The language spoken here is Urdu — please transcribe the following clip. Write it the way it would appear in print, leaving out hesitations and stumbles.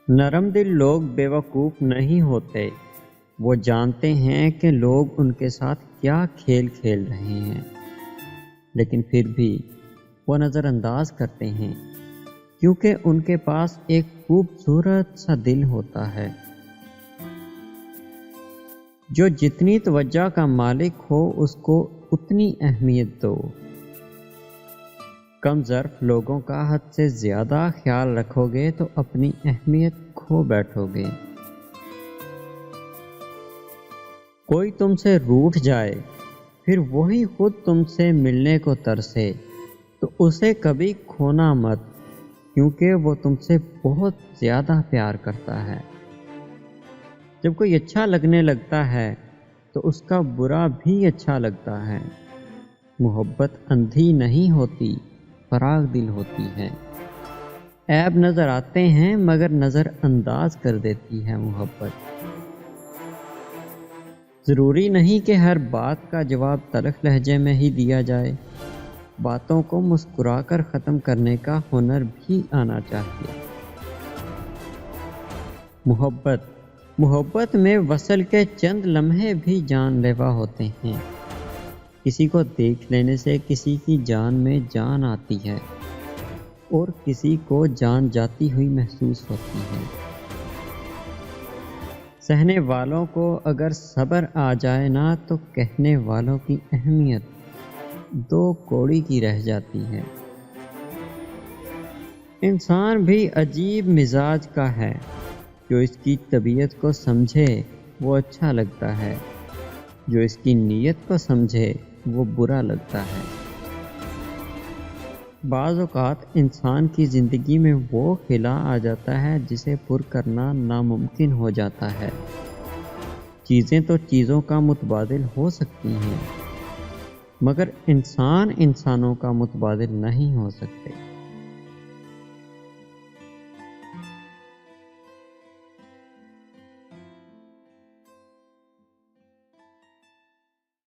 نرم دل لوگ بیوقوف نہیں ہوتے، وہ جانتے ہیں کہ لوگ ان کے ساتھ کیا کھیل کھیل رہے ہیں، لیکن پھر بھی وہ نظر انداز کرتے ہیں کیونکہ ان کے پاس ایک خوبصورت سا دل ہوتا ہے۔ جو جتنی توجہ کا مالک ہو اس کو اتنی اہمیت دو۔ کم ظرف لوگوں کا حد سے زیادہ خیال رکھو گے تو اپنی اہمیت کھو بیٹھو گے۔ کوئی تم سے روٹھ جائے پھر وہی خود تم سے ملنے کو ترسے تو اسے کبھی کھونا مت، کیونکہ وہ تم سے بہت زیادہ پیار کرتا ہے۔ جب کوئی اچھا لگنے لگتا ہے تو اس کا برا بھی اچھا لگتا ہے۔ محبت اندھی نہیں ہوتی، فراغ دل ہوتی ہے۔ عیب نظر آتے ہیں مگر نظر انداز کر دیتی ہے محبت۔ ضروری نہیں کہ ہر بات کا جواب تلخ لہجے میں ہی دیا جائے، باتوں کو مسکرا کر ختم کرنے کا ہنر بھی آنا چاہیے۔ محبت میں وصل کے چند لمحے بھی جان لیوا ہوتے ہیں۔ کسی کو دیکھ لینے سے کسی کی جان میں جان آتی ہے اور کسی کو جان جاتی ہوئی محسوس ہوتی ہے۔ سہنے والوں کو اگر صبر آ جائے نا تو کہنے والوں کی اہمیت دو کوڑی کی رہ جاتی ہے۔ انسان بھی عجیب مزاج کا ہے، جو اس کی طبیعت کو سمجھے وہ اچھا لگتا ہے، جو اس کی نیت کو سمجھے وہ برا لگتا ہے۔ بعض اوقات انسان کی زندگی میں وہ خلا آ جاتا ہے جسے پر کرنا ناممکن ہو جاتا ہے۔ چیزیں تو چیزوں کا متبادل ہو سکتی ہیں، مگر انسان انسانوں کا متبادل نہیں ہو سکتے۔